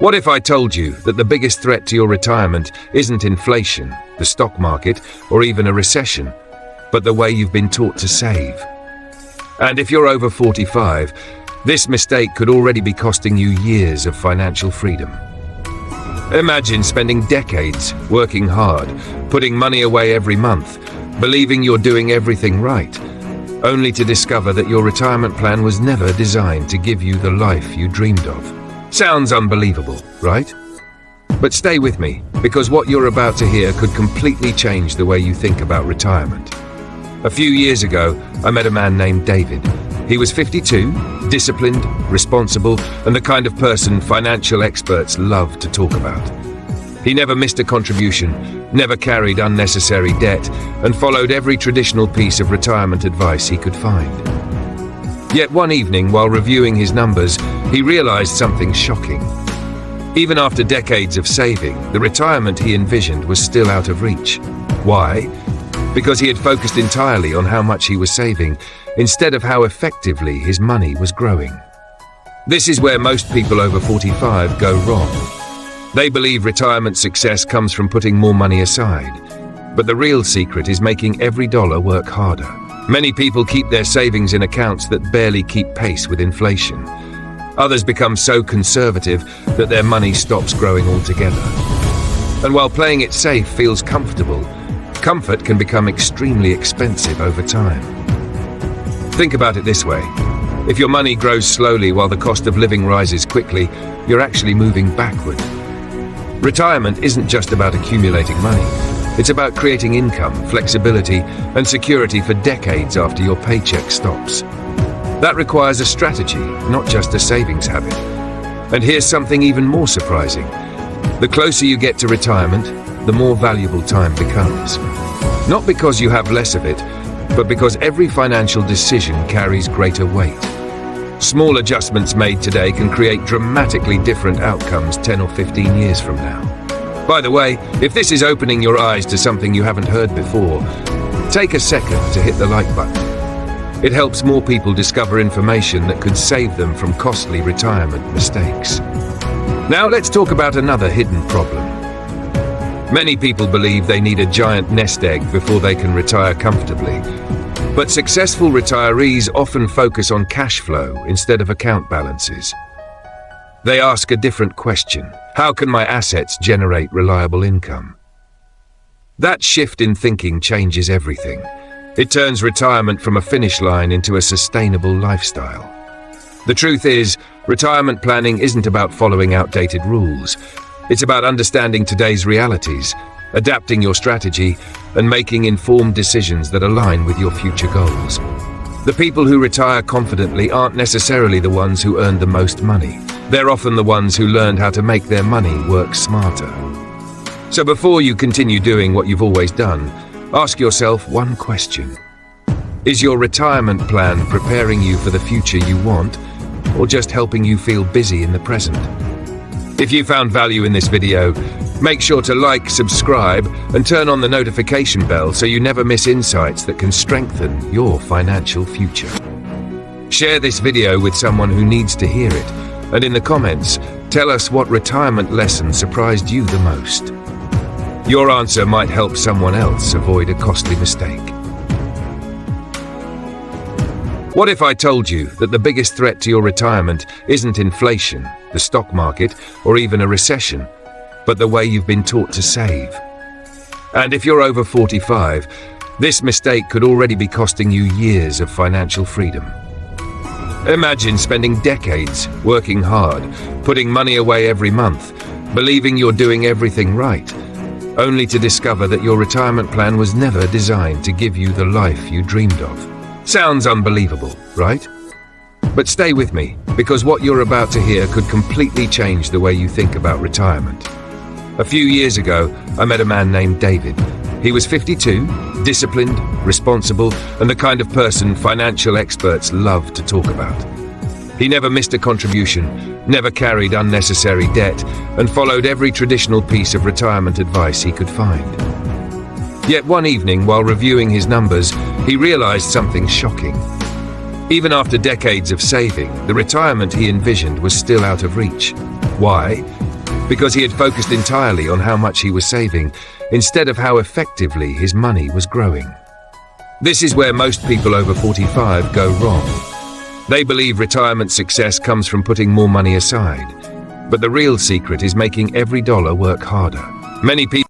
What if I told you that the biggest threat to your retirement isn't inflation, the stock market, or even a recession, but the way you've been taught to save? And if you're over 45, this mistake could already be costing you years of financial freedom. Imagine spending decades working hard, putting money away every month, believing you're doing everything right, only to discover that your retirement plan was never designed to give you the life you dreamed of. Sounds unbelievable, right? But stay with me, because what you're about to hear could completely change the way you think about retirement. A few years ago, I met a man named David. He was 52, disciplined, responsible, and the kind of person financial experts love to talk about. He never missed a contribution, never carried unnecessary debt, and followed every traditional piece of retirement advice he could find. Yet one evening, while reviewing his numbers, he realized something shocking. Even after decades of saving, the retirement he envisioned was still out of reach. Why? Because he had focused entirely on how much he was saving, instead of how effectively his money was growing. This is where most people over 45 go wrong. They believe retirement success comes from putting more money aside, but the real secret is making every dollar work harder. Many people keep their savings in accounts that barely keep pace with inflation. Others become so conservative that their money stops growing altogether. And while playing it safe feels comfortable, comfort can become extremely expensive over time. Think about it this way. If your money grows slowly while the cost of living rises quickly, you're actually moving backward. Retirement isn't just about accumulating money. It's about creating income, flexibility, and security for decades after your paycheck stops. That requires a strategy, not just a savings habit. And here's something even more surprising. The closer you get to retirement, the more valuable time becomes. Not because you have less of it, but because every financial decision carries greater weight. Small adjustments made today can create dramatically different outcomes 10 or 15 years from now. By the way, if this is opening your eyes to something you haven't heard before, take a second to hit the like button. It helps more people discover information that could save them from costly retirement mistakes. Now let's talk about another hidden problem. Many people believe they need a giant nest egg before they can retire comfortably. But successful retirees often focus on cash flow instead of account balances. They ask a different question. How can my assets generate reliable income? That shift in thinking changes everything. It turns retirement from a finish line into a sustainable lifestyle. The truth is, retirement planning isn't about following outdated rules. It's about understanding today's realities, adapting your strategy, and making informed decisions that align with your future goals. The people who retire confidently aren't necessarily the ones who earned the most money. They're often the ones who learned how to make their money work smarter. So before you continue doing what you've always done, ask yourself one question. Is your retirement plan preparing you for the future you want, or just helping you feel busy in the present? If you found value in this video, make sure to like, subscribe, and turn on the notification bell so you never miss insights that can strengthen your financial future. Share this video with someone who needs to hear it, and in the comments, tell us what retirement lesson surprised you the most. Your answer might help someone else avoid a costly mistake. What if I told you that the biggest threat to your retirement isn't inflation, the stock market, or even a recession, but the way you've been taught to save? And if you're over 45, this mistake could already be costing you years of financial freedom. Imagine spending decades working hard, putting money away every month, believing you're doing everything right, only to discover that your retirement plan was never designed to give you the life you dreamed of. Sounds unbelievable, right? But stay with me, because what you're about to hear could completely change the way you think about retirement. A few years ago, I met a man named David. He was 52, disciplined, responsible, and the kind of person financial experts love to talk about. He never missed a contribution, never carried unnecessary debt, and followed every traditional piece of retirement advice he could find. Yet one evening, while reviewing his numbers, he realized something shocking. Even after decades of saving, the retirement he envisioned was still out of reach. Why? because he had focused entirely on how much he was saving, instead of how effectively his money was growing. This is where most people over 45 go wrong. They believe retirement success comes from putting more money aside, but the real secret is making every dollar work harder. Many people